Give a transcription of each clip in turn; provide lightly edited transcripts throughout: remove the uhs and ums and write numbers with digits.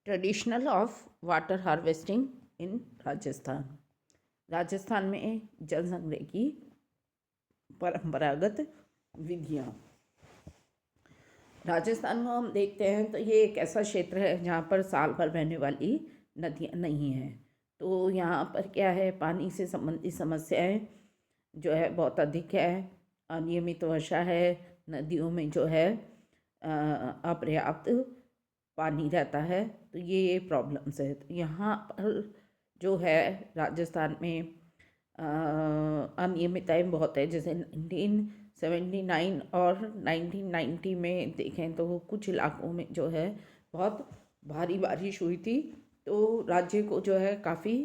Traditional of water harvesting इन राजस्थान। राजस्थान में जल संग्रह की परंपरागत विधियाँ। राजस्थान को हम देखते हैं तो ये एक ऐसा क्षेत्र है जहाँ पर साल भर बहने वाली नदियाँ नहीं हैं। तो यहाँ पर क्या है, पानी से संबंधित समस्याएं जो है बहुत अधिक है। अनियमित वर्षा है, नदियों में जो है अपर्याप्त पानी रहता है। तो ये प्रॉब्लम्स है। तो यहाँ पर जो है राजस्थान में अनियमितताएँ बहुत है। जैसे 1979 और 1990 में देखें तो कुछ इलाकों में जो है बहुत भारी बारिश हुई थी, तो राज्य को जो है काफ़ी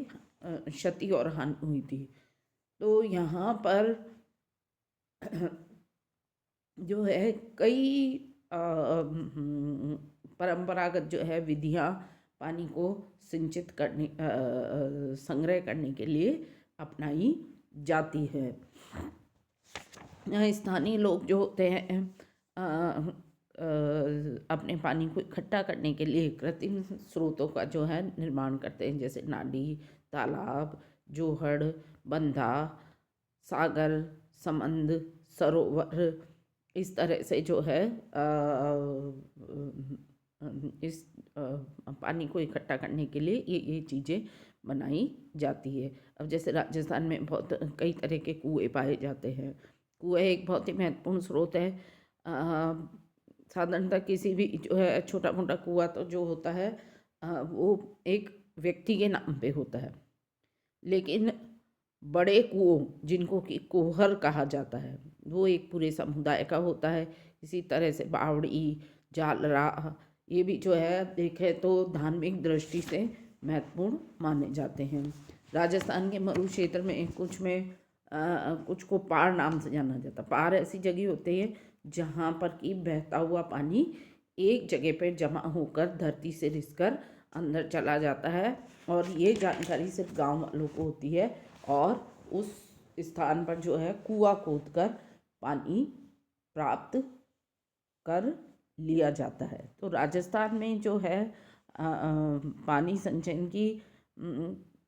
क्षति और हानि हुई थी। तो यहाँ पर जो है कई परंपरागत जो है विधियाँ पानी को सिंचित करने संग्रह करने के लिए अपनाई जाती है। स्थानीय लोग जो होते हैं अपने पानी को इकट्ठा करने के लिए कृत्रिम स्रोतों का जो है निर्माण करते हैं, जैसे नाली, तालाब, जोहड़, बंधा, सागर, समंद, सरोवर। इस तरह से जो है इस पानी को इकट्ठा करने के लिए ये चीज़ें बनाई जाती है। अब जैसे राजस्थान में बहुत कई तरह के कुएँ पाए जाते हैं। कुएँ एक बहुत ही महत्वपूर्ण स्रोत है। साधारणतः किसी भी जो है छोटा मोटा कुआँ तो जो होता है वो एक व्यक्ति के नाम पे होता है, लेकिन बड़े कुओं जिनको कि कोहर कहा जाता है वो एक पूरे समुदाय का होता है। इसी तरह से बावड़ी, जालरा, ये भी जो है देखें तो धार्मिक दृष्टि से महत्वपूर्ण माने जाते हैं। राजस्थान के मरु क्षेत्र में कुछ को पार नाम से जाना जाता है। पार ऐसी जगह होती है जहाँ पर कि बहता हुआ पानी एक जगह पर जमा होकर धरती से रिसकर अंदर चला जाता है, और ये जानकारी सिर्फ गांव वालों को होती है, और उस स्थान पर जो है कुआं खोदकर पानी प्राप्त कर लिया जाता है। तो राजस्थान में जो है पानी संचयन की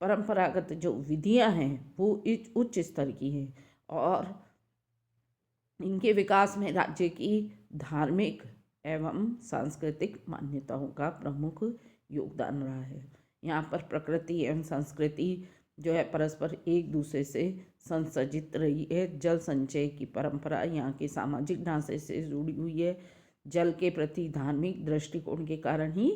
परंपरागत जो विधियां हैं वो उच्च स्तर की हैं, और इनके विकास में राज्य की धार्मिक एवं सांस्कृतिक मान्यताओं का प्रमुख योगदान रहा है। यहाँ पर प्रकृति एवं संस्कृति जो है परस्पर एक दूसरे से संसर्जित रही है। जल संचय की परंपरा यहाँ के सामाजिक ढांचे से जुड़ी हुई है। जल के प्रति धार्मिक दृष्टिकोण के कारण ही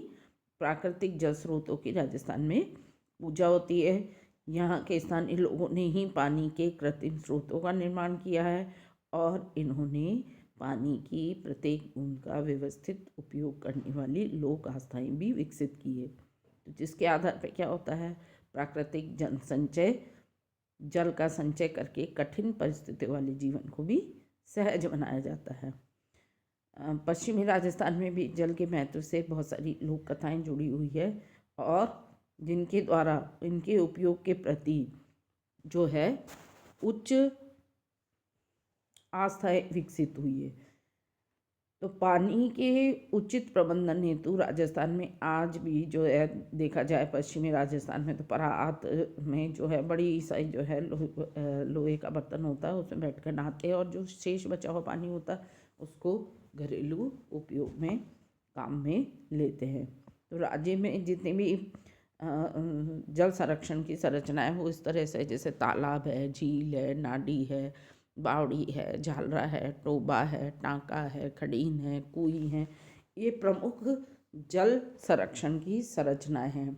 प्राकृतिक जल स्रोतों की राजस्थान में पूजा होती है। यहाँ के स्थानीय लोगों ने ही पानी के कृत्रिम स्रोतों का निर्माण किया है, और इन्होंने पानी की प्रत्येक बूंद का व्यवस्थित उपयोग करने वाली लोक आस्थाएं भी विकसित की है। तो जिसके आधार पर क्या होता है, प्राकृतिक जल का संचय करके कठिन परिस्थितियों वाले जीवन को भी सहज बनाया जाता है। पश्चिमी राजस्थान में भी जल के महत्व से बहुत सारी लोक कथाएँ जुड़ी हुई है, और जिनके द्वारा इनके उपयोग के प्रति जो है उच्च आस्थाएं विकसित हुई है। तो पानी के उचित प्रबंधन हेतु राजस्थान में आज भी जो है देखा जाए, पश्चिमी राजस्थान में तो परात में जो है बड़ी सारी जो है लोहे का बर्तन होता है, उसमें बैठकर नहाते हैं, और जो शेष बचा हुआ पानी होता है उसको घरेलू उपयोग में काम में लेते हैं। तो राज्य में जितने भी जल संरक्षण की संरचनाएं वो इस तरह से, जैसे तालाब है, झील है, नाडी है, बावड़ी है, झालरा है, टोबा है, टांका है, खड़ीन है, कुई है, ये प्रमुख जल संरक्षण की संरचनाएं हैं।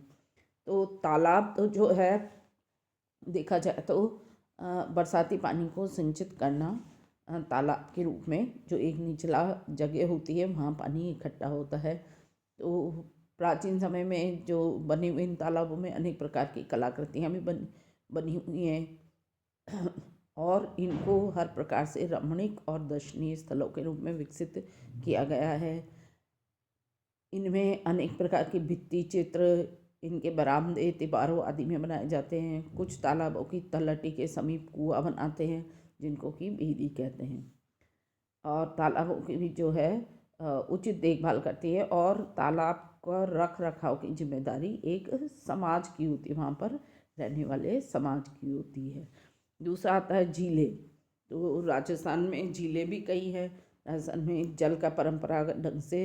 तो तालाब तो जो है देखा जाए तो बरसाती पानी को सिंचित करना, तालाब के रूप में जो एक निचला जगह होती है वहाँ पानी इकट्ठा होता है। तो प्राचीन समय में जो बने हुए इन तालाबों में अनेक प्रकार की कलाकृतियाँ भी बनी हुई हैं, और इनको हर प्रकार से रमणीक और दर्शनीय स्थलों के रूप में विकसित किया गया है। इनमें अनेक प्रकार के भित्ति चित्र, इनके बरामदे, तिबारों आदि में बनाए जाते हैं। कुछ तालाबों की तलहटी के समीप कुआं बनाते हैं जिनको कि बेदी कहते हैं, और तालाबों की भी जो है उचित देखभाल करती है, और तालाब का रख रखाव की जिम्मेदारी एक समाज की होती है, वहाँ पर रहने वाले समाज की होती है। दूसरा आता है झीलें। तो राजस्थान में झीलें भी कई हैं। राजस्थान में जल का परंपरागत ढंग से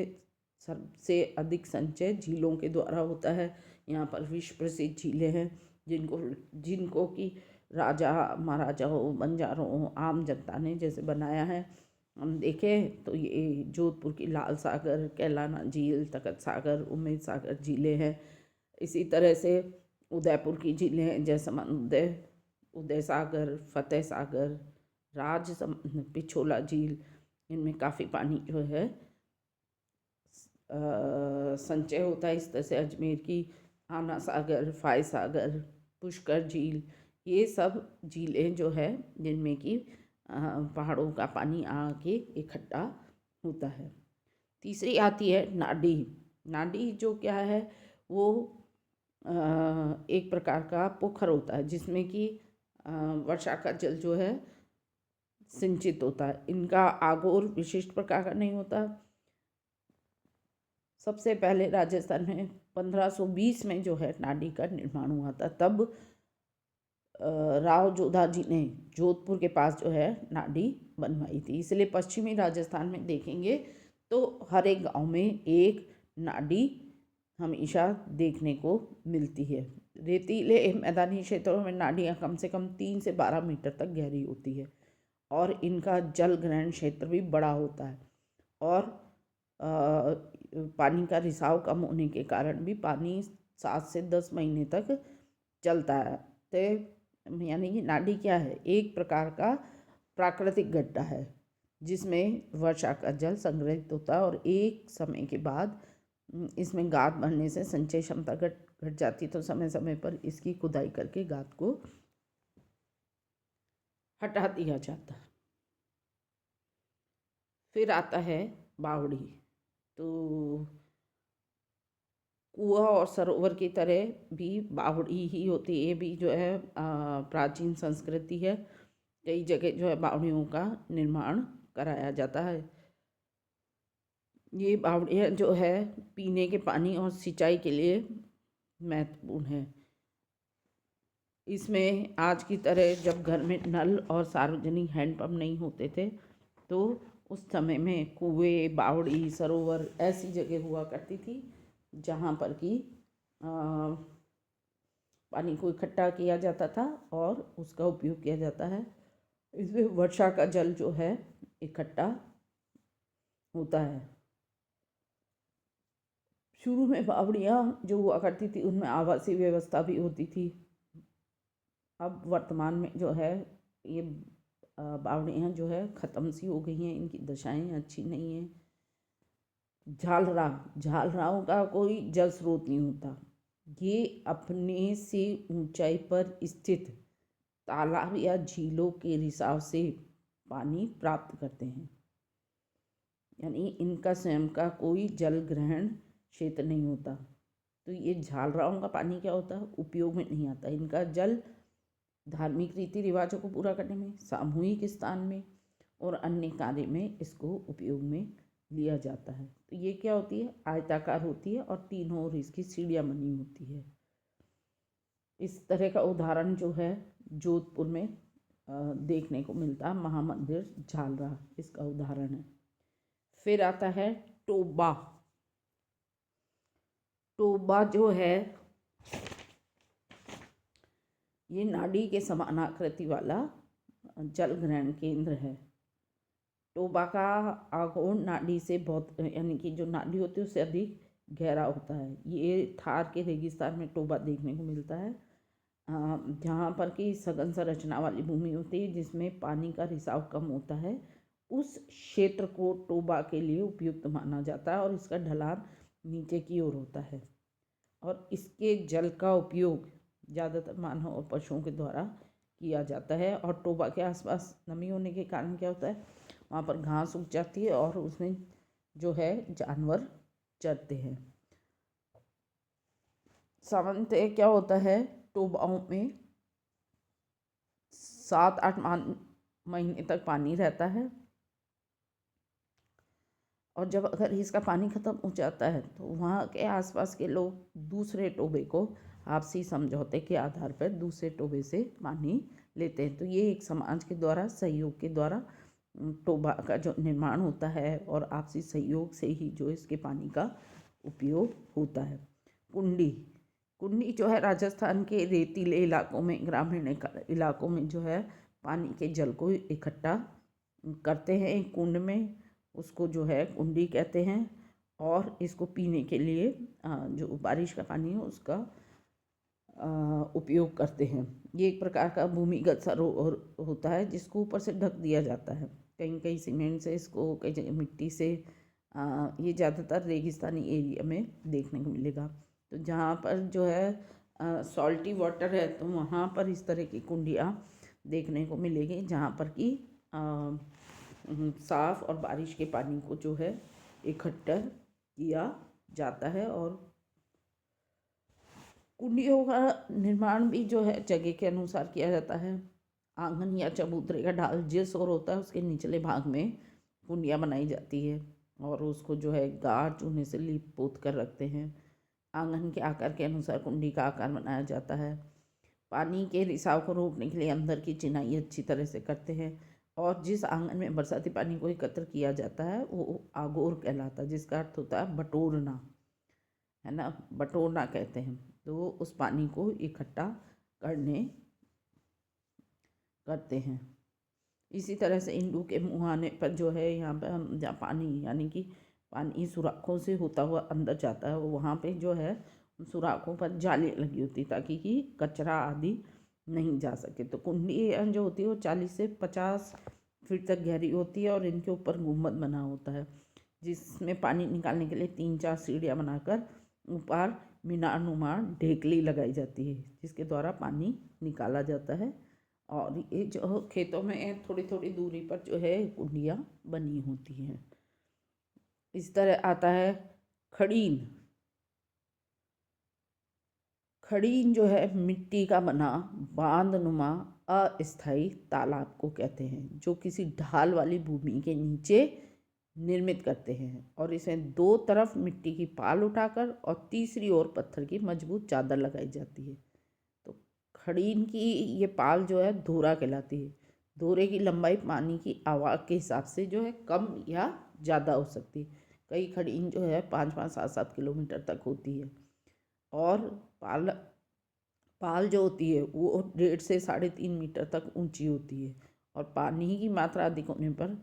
सबसे अधिक संचय झीलों के द्वारा होता है। यहाँ पर विश्व प्रसिद्ध झीलें हैं जिनको कि राजा महाराजाओं, बंजारों, आम जनता ने जैसे बनाया है। हम देखें तो ये जोधपुर की लाल सागर, कैलाना झील, तखत सागर, उम्मेद सागर झीलें हैं। इसी तरह से उदयपुर की झीलें हैं, जैसलमेर उदय सागर, फतेह सागर, पिछोला झील। इनमें काफ़ी पानी जो है संचय होता है। इस तरह से अजमेर की आना सागर, फाय सागर, पुष्कर झील, ये सब झीलें जो है जिनमें कि पहाड़ों का पानी आके इकट्ठा होता है। तीसरी आती है नाडी। नाडी जो क्या है, वो एक प्रकार का पोखर होता है जिसमें कि वर्षा का जल जो है सिंचित होता है। इनका आगोर विशिष्ट प्रकार का नहीं होता। सबसे पहले राजस्थान में 1520 में जो है नाडी का निर्माण हुआ था। तब राव जोधा जी ने जोधपुर के पास जो है नाडी बनवाई थी। इसलिए पश्चिमी राजस्थान में देखेंगे तो हर एक गांव में एक नाडी हमेशा देखने को मिलती है। रेतीले मैदानी क्षेत्रों में नाडियाँ कम से कम 3 से 12 मीटर तक गहरी होती है और इनका जल ग्रहण क्षेत्र भी बड़ा होता है। और पानी का रिसाव कम होने के कारण भी पानी 7 से 10 महीने तक चलता है। तो यानी कि नाडी क्या है, एक प्रकार का प्राकृतिक गड्ढा है जिसमें वर्षा का जल संग्रहित होता है और एक समय के बाद इसमें गाद भरने से संचय क्षमता घट जाती, तो समय समय पर इसकी खुदाई करके गाद को हटा दिया जाता है। फिर आता है बावड़ी। तो कुआं और सरोवर की तरह भी बावड़ी ही होती है। ये भी जो है प्राचीन संस्कृति है। कई जगह जो है बावड़ियों का निर्माण कराया जाता है। ये बावड़ियाँ जो है पीने के पानी और सिंचाई के लिए महत्वपूर्ण है। इसमें आज की तरह जब घर में नल और सार्वजनिक हैंडपंप नहीं होते थे तो उस समय में कुएं, बावड़ी, सरोवर ऐसी जगह हुआ करती थी जहाँ पर कि पानी को इकट्ठा किया जाता था और उसका उपयोग किया जाता है। इसमें वर्षा का जल जो है इकट्ठा होता है। शुरू में बावड़ियाँ जो हुआ करती थी उनमें आवासीय व्यवस्था भी होती थी। अब वर्तमान में जो है ये बावड़ियाँ जो है ख़त्म सी हो गई हैं, इनकी दशाएं अच्छी नहीं हैं। झालराओं का कोई जल स्रोत नहीं होता। ये अपने से ऊंचाई पर स्थित तालाब या झीलों के रिसाव से पानी प्राप्त करते हैं। यानी इनका स्वयं का कोई जल ग्रहण क्षेत्र नहीं होता। तो ये झालराओं का पानी क्या होता है, उपयोग में नहीं आता। इनका जल धार्मिक रीति रिवाजों को पूरा करने में, सामूहिक स्थान में और अन्य कार्य में इसको उपयोग में लिया जाता है। तो ये क्या होती है, आयताकार होती है और तीनों ओर इसकी सीढ़ियाँ बनी होती है। इस तरह का उदाहरण जो है जोधपुर में देखने को मिलता है। महामंदिर झालरा इसका उदाहरण है। फिर आता है टोबा। टोबा जो है ये नाडी के समान आकृति वाला जल ग्रहण केंद्र है। टोबा का आघूर्ण नाडी से बहुत, यानी कि जो नाडी होती है उससे अधिक गहरा होता है। ये थार के रेगिस्तान में टोबा देखने को मिलता है जहाँ पर कि सघन संरचना वाली भूमि होती है जिसमें पानी का रिसाव कम होता है। उस क्षेत्र को टोबा के लिए उपयुक्त माना जाता है और इसका ढलान नीचे की ओर होता है और इसके जल का उपयोग ज़्यादातर मानव और पशुओं के द्वारा किया जाता है। और टोबा के आसपास नमी होने के कारण क्या होता है, वहाँ पर घास उग जाती है और उसमें जो है जानवर चरते हैं। सामान्यतः क्या होता है, टोबाओं में 7-8 महीने तक पानी रहता है और जब अगर इसका पानी ख़त्म हो जाता है तो वहाँ के आसपास के लोग दूसरे टोबे को आपसी समझौते के आधार पर दूसरे टोबे से पानी लेते हैं। तो ये एक समाज के द्वारा सहयोग के द्वारा टोबा का जो निर्माण होता है और आपसी सहयोग से ही जो इसके पानी का उपयोग होता है। कुंडी कुंडी जो है राजस्थान के रेतीले इलाकों में, ग्रामीण इलाकों में जो है पानी के जल को इकट्ठा करते हैं एक कुंड में, उसको जो है कुंडी कहते हैं। और इसको पीने के लिए जो बारिश का पानी है उसका उपयोग करते हैं। ये एक प्रकार का भूमिगत सरोवर होता है जिसको ऊपर से ढक दिया जाता है, कहीं कहीं सीमेंट से, इसको कई जगह मिट्टी से। ये ज़्यादातर रेगिस्तानी एरिया में देखने को मिलेगा। तो जहाँ पर जो है सॉल्टी वाटर है तो वहाँ पर इस तरह की कुंडियाँ देखने को मिलेगी जहाँ पर कि साफ़ और बारिश के पानी को जो है इकट्ठा किया जाता है। और कुंडियों का निर्माण भी जो है जगह के अनुसार किया जाता है। आंगन या चबूतरे का ढाल जिस ओर होता है उसके निचले भाग में कुंडियाँ बनाई जाती है और उसको जो है गाढ़ चूने से लीप पोत कर रखते हैं। आंगन के आकार के अनुसार कुंडी का आकार बनाया जाता है। पानी के रिसाव को रोकने के लिए अंदर की चिनाई अच्छी तरह से करते हैं। और जिस आंगन में बरसाती पानी को एकत्र किया जाता है वो आगोर कहलाता है, जिसका अर्थ होता है बटोरना, है ना, बटोरना कहते हैं। तो उस पानी को इकट्ठा करते हैं। इसी तरह से इंडू के मुहाने पर जो है यहाँ पर हम जहाँ पानी यानी कि पानी सुराखों से होता हुआ अंदर जाता है, वहाँ पे जो है सुराखों पर जाली लगी होती ताकि कि कचरा आदि नहीं जा सके। तो कुंडी जो होती है वो 40 से 50 फीट तक गहरी होती है और इनके ऊपर गुम्बद बना होता है जिसमें पानी निकालने के लिए 3-4 सीढ़ियाँ बनाकर ऊपर मीनार-नुमा ढेकली लगाई जाती है जिसके द्वारा पानी निकाला जाता है। और ये जो खेतों में थोड़ी थोड़ी दूरी पर जो है कुंडियाँ बनी होती हैं। इस तरह आता है खड़ीन। खड़ीन जो है मिट्टी का बना बांधनुमा अस्थायी तालाब को कहते हैं जो किसी ढाल वाली भूमि के नीचे निर्मित करते हैं और इसमें 2 तरफ मिट्टी की पाल उठाकर और तीसरी ओर पत्थर की मजबूत चादर लगाई जाती है। तो खड़ीन की ये पाल जो है धोरा कहलाती है। धोरे की लंबाई पानी की आवाज़ के हिसाब से जो है कम या ज़्यादा हो सकती है। कई खड़ीन जो है 5-5, 7-7 किलोमीटर तक होती है। और पाल जो होती है वो 1.5 से 3.5 मीटर तक ऊंची होती है और पानी की मात्रा अधिक होने पर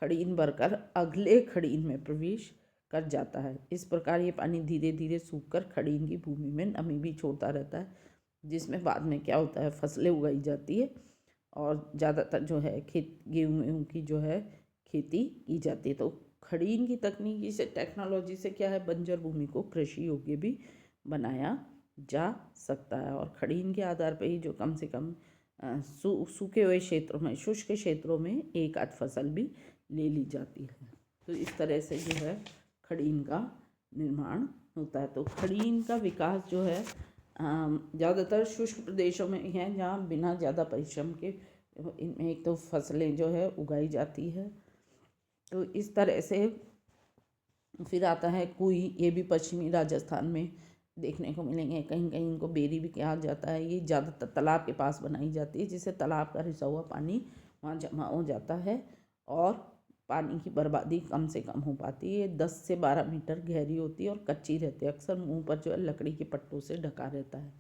खड़ीन भरकर अगले खड़ीन में प्रवेश कर जाता है। इस प्रकार ये पानी धीरे धीरे सूखकर खड़ीन की भूमि में नमी भी छोड़ता रहता है जिसमें बाद में क्या होता है फसलें उगाई जाती है और ज़्यादातर जो है गेहूँ की जो है खेती की जाती है। तो खड़ीन की तकनीकी से, टेक्नोलॉजी से क्या है बंजर भूमि को कृषि योग्य भी बनाया जा सकता है। और खड़ीन के आधार पर ही जो कम से कम सूखे हुए क्षेत्रों में, शुष्क क्षेत्रों में 1 आध फसल भी ले ली जाती है। तो इस तरह से जो है खड़ीन का निर्माण होता है। तो खड़ीन का विकास जो है ज़्यादातर शुष्क प्रदेशों में है जहाँ बिना ज़्यादा परिश्रम के इनमें एक तो फसलें जो है उगाई जाती है। तो इस तरह से फिर आता है कुई, ये भी पश्चिमी राजस्थान में देखने को मिलेंगे। कहीं कहीं इनको बेरी भी कहा जाता है। ये ज़्यादातर तालाब के पास बनाई जाती है जिससे तालाब का रिसा हुआ पानी वहाँ जमा हो जाता है और पानी की बर्बादी कम से कम हो पाती है। 10 से 12 मीटर गहरी होती है और कच्ची रहती है। अक्सर मुंह पर जो है लकड़ी के पट्टों से ढका रहता है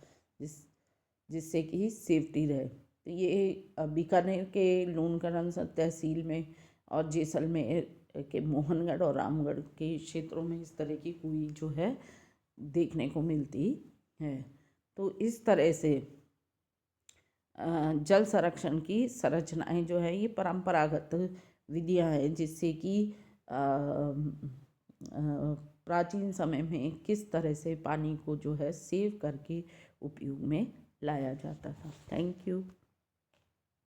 जिससे कि सेफ्टी रहे। तो ये बीकानेर के लूणकरण तहसील में और जैसलमेर के मोहनगढ़ और रामगढ़ के क्षेत्रों में इस तरह की कुई जो है देखने को मिलती है। तो इस तरह से जल संरक्षण की संरचनाएं जो है ये परंपरागत विधियां हैं जिससे कि प्राचीन समय में किस तरह से पानी को जो है सेव करके उपयोग में लाया जाता था। Thank you.